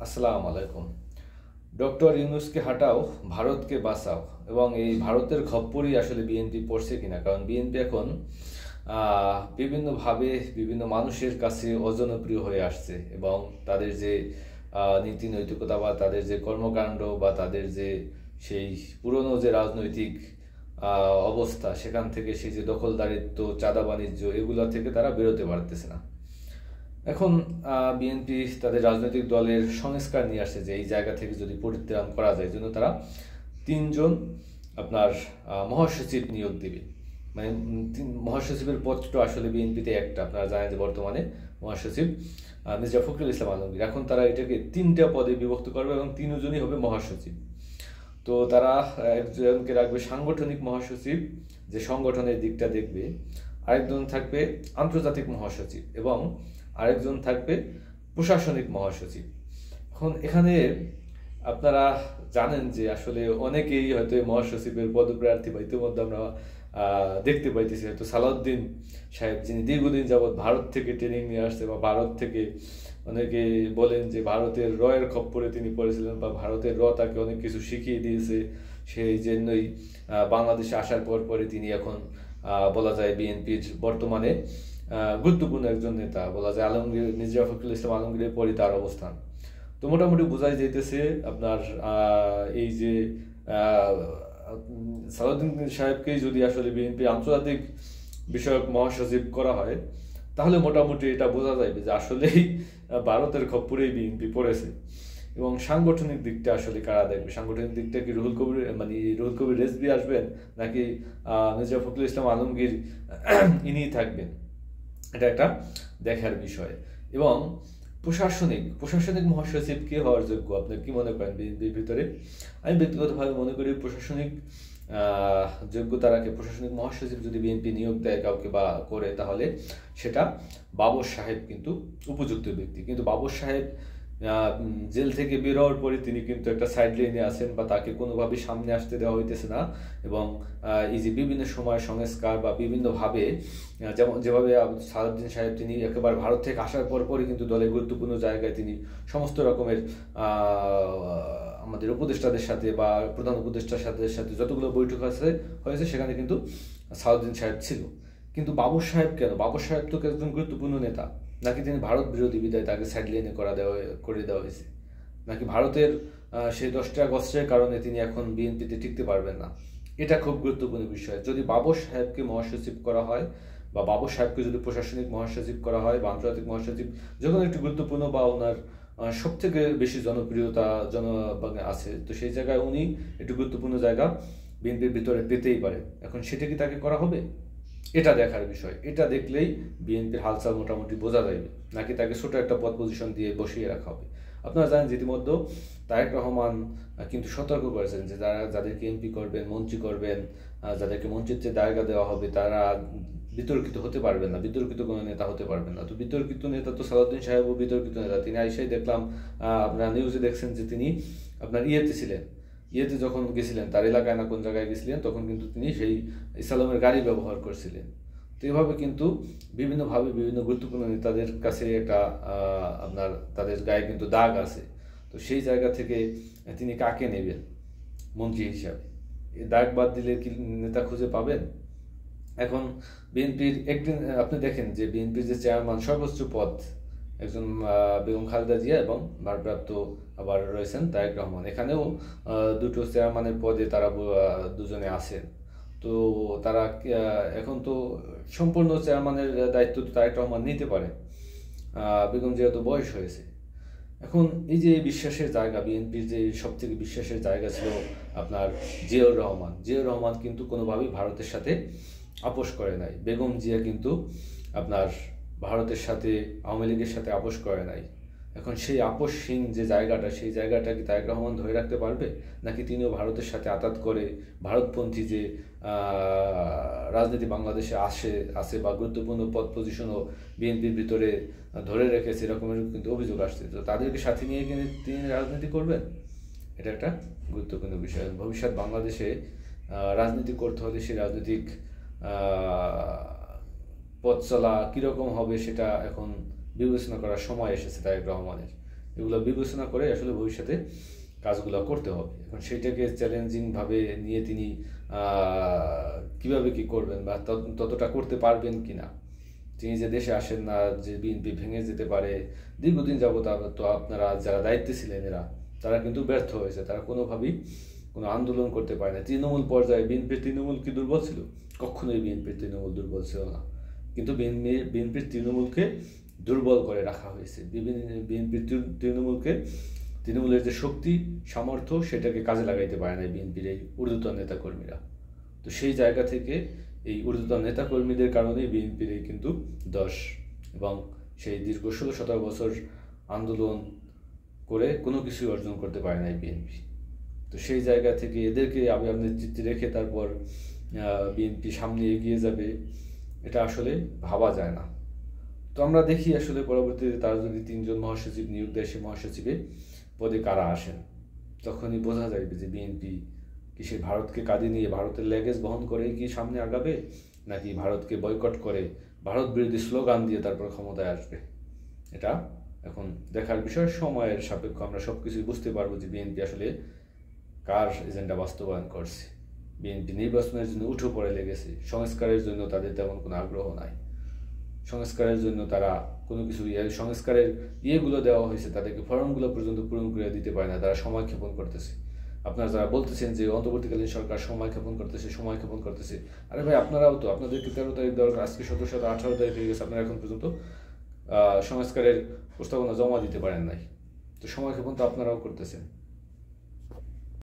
আসসালামু আলাইকুম। ডক্টর ইউনূসকে হাঁটাও, ভারতকে বাঁচাও। এবং এই ভারতের খপ্পরই আসলে বিএনপি পড়ছে কিনা, কারণ বিএনপি এখন বিভিন্নভাবে বিভিন্ন মানুষের কাছে অজনপ্রিয় হয়ে আসছে এবং তাদের যে নীতি নৈতিকতা বা তাদের যে কর্মকাণ্ড বা তাদের যে সেই পুরনো যে রাজনৈতিক অবস্থা, সেখান থেকে সেই যে দখলদারিত্ব, চাঁদা বাণিজ্য, এগুলো থেকে তারা বেরোতে পারতেছে না। এখন বিএনপি তাদের রাজনৈতিক দলের সংস্কার নিয়ে আসছে যে এই জায়গা থেকে যদি পরিত্রাণ করা যায়, জন্য তারা 3 জন আপনার মহাসচিব নিয়োগ দিবে। মানে মহাসচিবের পদটা আসলে বিএনপিতে একটা, আপনারা জানেন যে বর্তমানে মহাসচিব মির্জা ফখরুল ইসলাম আলমগীর। এখন তারা এটাকে 3টা পদে বিভক্ত করবে এবং 3জনই হবে মহাসচিব। তো তারা একজনকে রাখবে সাংগঠনিক মহাসচিব, যে সংগঠনের দিকটা দেখবে। আরেকজন থাকবে আন্তর্জাতিক মহাসচিব এবং আরেকজন থাকবে প্রশাসনিক মহাসচিব। এখন এখানে আপনারা জানেন যে আসলে অনেকেই হয়তো এই মহাসচিবের পদপ্রার্থী বা ইতিমধ্যে আমরা দেখতে পাইতেছি। হয়তো সালাউদ্দিন সাহেব, যিনি দীর্ঘদিন যাবৎ ভারত থেকে ট্রেনিং নিয়ে আসছে বা ভারত থেকে অনেকে বলেন যে ভারতের রয়ের খপ্পরে তিনি পড়েছিলেন বা ভারতের তাকে অনেক কিছু শিখিয়ে দিয়েছে, সেই জন্যই বাংলাদেশে আসার পরে তিনি এখন বলা যায় বিএনপির বর্তমানে গুরুত্বপূর্ণ একজন নেতা বলা যায়। আলমগীর, মির্জা ফখরুল ইসলাম আলমগীরের পরই তার অবস্থান। তো মোটামুটি বোঝাই যাইতেছে আপনার এই যে সালাউদ্দিন সাহেবকেই যদি আসলে বিএনপি আন্তর্জাতিক বিষয়ক মহাসচিব করা হয়, তাহলে মোটামুটি এটা বোঝা যাবে যে আসলেই ভারতের খপ্পরেই বিএনপি পড়েছে। এবং সাংগঠনিক দিকটা আসলে কারা দেখবে? সাংগঠনিক দিকটা কি রুহুল কবির রেজভী আসবেন, নাকি মির্জা ফখরুল ইসলাম আলমগীর ইনিই থাকবেন? এটা একটা দেখার বিষয়। এবং প্রশাসনিক মহাসচিব কে হওয়ার যোগ্য, আপনি কি মনে করেন বিএনপির ভিতরে? আমি ব্যক্তিগতভাবে মনে করি প্রশাসনিক যোগ্যতা রাখে, প্রশাসনিক মহাসচিব যদি বিএনপি নিয়োগ দেয় কাউকে বা করে, তাহলে সেটা বাবর সাহেব কিন্তু উপযুক্ত ব্যক্তি। কিন্তু বাবর সাহেব জেল থেকে বের হওয়ার পরে তিনি কিন্তু একটা সাইড লাইনে আছেন বা তাকে কোনোভাবেই সামনে আসতে দেওয়া হইতেছে না। এবং এই যে বিভিন্ন সময় সংস্কার বা বিভিন্নভাবে যেভাবে সালাউদ্দিন সাহেব তিনি একেবারে ভারত থেকে আসার পরই কিন্তু দলের গুরুত্বপূর্ণ জায়গায় তিনি সমস্ত রকমের আমাদের উপদেষ্টাদের সাথে বা প্রধান উপদেষ্টার সাথে যতগুলো বৈঠক হয়েছে সেখানে কিন্তু সালাউদ্দিন সাহেব ছিল। কিন্তু বাবর সাহেব কেন? বাবর সাহেব তো একজন গুরুত্বপূর্ণ নেতা, নাকি তিনি ভারত বিরোধী বিদায় তাকে সাইড লাইনে করে দেওয়া হয়েছে, নাকি ভারতের সেই 10টা আগস্টের কারণে তিনি এখন বিএনপিতে টিকতে পারবেন না? এটা খুব গুরুত্বপূর্ণ বিষয়। যদি বাবর সাহেবকে মহাসচিব করা হয় বা বাবর সাহেবকে যদি প্রশাসনিক মহাসচিব করা হয় বা আন্তর্জাতিক মহাসচিব, যখন একটি গুরুত্বপূর্ণ বা ওনার সব থেকে বেশি জনপ্রিয়তা আছে, তো সেই জায়গায় উনি একটি গুরুত্বপূর্ণ জায়গা বিএনপির ভিতরে পেতেই পারে। এখন সেটা কি তাকে করা হবে? এটা দেখার বিষয়। এটা দেখলেই বিএনপির হালচাল মোটামুটি বোঝা যাবে, নাকি তাকে ছোট একটা পদ পজিশন দিয়ে বসিয়ে রাখা হবে। আপনারা জানেন যে ইতিমধ্যে তারেক রহমান কিন্তু সতর্ক করেছেন যে যাদেরকে এমপি করবেন, মন্ত্রী করবেন, যাদেরকে মন্ত্রিত্বের জায়গা দেওয়া হবে, তারা বিতর্কিত হতে পারবেন না, বিতর্কিত কোনো নেতা হতে পারবেন না। তো বিতর্কিত নেতা তো সালাউদ্দিন সাহেবও বিতর্কিত নেতা। তিনি আইসাই দেখলাম, আপনারা নিউজে দেখছেন যে তিনি আপনার ইয়েতে যখন গেছিলেন, তার এলাকায় না কোন জায়গায় গেছিলেন, তখন কিন্তু তিনি সেই ইসলামের গাড়ি ব্যবহার করছিলেন। তো এভাবে কিন্তু বিভিন্নভাবে বিভিন্ন গুরুত্বপূর্ণ নেতাদের কাছে একটা আপনার তাদের গায়ে কিন্তু দাগ আছে। তো সেই জায়গা থেকে তিনি কাকে নেবেন মন্ত্রী হিসাবে? এই দাগ বাদ দিলে কি নেতা খুঁজে পাবেন? এখন বিএনপির একদিন আপনি দেখেন যে বিএনপির যে চেয়ারম্যান, সর্বোচ্চ পদ একজন বেগম খালেদা জিয়া এবং ভারপ্রাপ্ত আবার রয়েছেন তারেক রহমান। এখানেও দুটো চেয়ারম্যানের পদে তারা দুজনে আছেন। তো তারা এখন তো সম্পূর্ণ চেয়ারম্যানের দায়িত্ব তো তারেক রহমান নিতে পারে, বেগম জিয়া তো বয়স হয়েছে। এখন এই যে বিশ্বাসের জায়গা, বিএনপির যে সব থেকে বিশ্বাসের জায়গা ছিল আপনার জিয়াউর রহমান কিন্তু কোনোভাবেই ভারতের সাথে আপোষ করে নাই। বেগম জিয়া কিন্তু আপনার ভারতের সাথে, আওয়ামী লীগের সাথে আপোষ করে নাই। এখন সেই আপোষহীন যে জায়গাটা, সেই জায়গাটা কি তারেক রহমান ধরে রাখতে পারবে, নাকি তিনিও ভারতের সাথে আঁতাত করে ভারতপন্থী যে রাজনীতি বাংলাদেশে আছে বা গুরুত্বপূর্ণ পদ পজিশনও বিএনপির ভিতরে ধরে রেখেছে, এরকমের কিন্তু অভিযোগ আসছে। তো তাদেরকে সাথে নিয়ে কিন্তু তিনি রাজনীতি করবেন? এটা একটা গুরুত্বপূর্ণ বিষয়। ভবিষ্যৎ বাংলাদেশে রাজনীতি করতে হলে সেই রাজনৈতিক পথ চলা কীরকম হবে সেটা এখন বিবেচনা করার সময় এসেছে তারেক রহমানের। এগুলো বিবেচনা করে আসলে ভবিষ্যতে কাজগুলো করতে হবে। এখন সেটাকে চ্যালেঞ্জিংভাবে নিয়ে তিনি কিভাবে কি করবেন বা ততটা করতে পারবেন কি না, তিনি যে দেশে আসেন না, যে বিএনপি ভেঙে যেতে পারে, দীর্ঘদিন যাবত তো আপনারা যারা দায়িত্বে ছিলেন এরা তারা কিন্তু ব্যর্থ হয়েছে, তারা কোনোভাবেই কোনো আন্দোলন করতে পারে না। তৃণমূল পর্যায়ে তৃণমূল কি দুর্বল ছিল? কখনোই বিএনপির তৃণমূল দুর্বল ছিল না, কিন্তু বিএনপির তৃণমূলকে দুর্বল করে রাখা হয়েছে। বিএনপির তৃণমূলের যে শক্তি সামর্থ্য সেটাকে কাজে লাগাইতে পারে না বিএনপির এই ঊর্ধ্বতন নেতাকর্মীরা। তো সেই জায়গা থেকে এই ঊর্ধ্বতন নেতাকর্মীদের কারণেই বিএনপির এই কিন্তু দোষ, এবং সেই দীর্ঘ 16-17 বছর আন্দোলন করে কোনো কিছুই অর্জন করতে পারে নাই বিএনপি। তো সেই জায়গা থেকে এদেরকে আবার নেতৃত্বে রেখে তারপর বিএনপি সামনে এগিয়ে যাবে, এটা আসলে ভাবা যায় না। তো আমরা দেখি আসলে পরবর্তীতে তারা যদি 3 জন মহাসচিব নিয়োগ দেয়, সে মহাসচিবের পদে কারা আসেন, তখনই বোঝা যাবে যে বিএনপি কি সে ভারতকে কাঁধে নিয়ে ভারতের ল্যাগেজ বহন করে কি সামনে আগাবে, নাকি ভারতকে বয়কট করে ভারত বিরোধী স্লোগান দিয়ে তারপর ক্ষমতায় আসবে। এটা এখন দেখার বিষয়, সময়ের সাপেক্ষ আমরা সব কিছুই বুঝতে পারবো যে বিএনপি আসলে কার এজেন্ডা বাস্তবায়ন করছে। বিএনপি নির্বাচনের জন্য উঠে পড়ে লেগেছে, সংস্কারের জন্য তাদের তেমন কোনো আগ্রহ নাই। সংস্কারের জন্য তারা কোনো কিছু সংস্কারের ইয়েগুলো দেওয়া হয়েছে, তাদেরকে ফর্মগুলো পর্যন্ত পূরণ করে দিতে পারে না, তারা সময় ক্ষেপণ করতেছে। আপনারা যারা বলতেছেন যে অন্তর্বর্তীকালীন সরকার সময় ক্ষেপণ করতেছে, আরে ভাই আপনারাও তো, আপনাদেরকে 13 তারিখ দরকার, আজকে 17 18 তারিখ হয়ে গেছে, আপনারা এখন পর্যন্ত সংস্কারের প্রস্তাবনা জমা দিতে পারেন নাই। তো সময় ক্ষেপণ তো আপনারাও করতেছেন।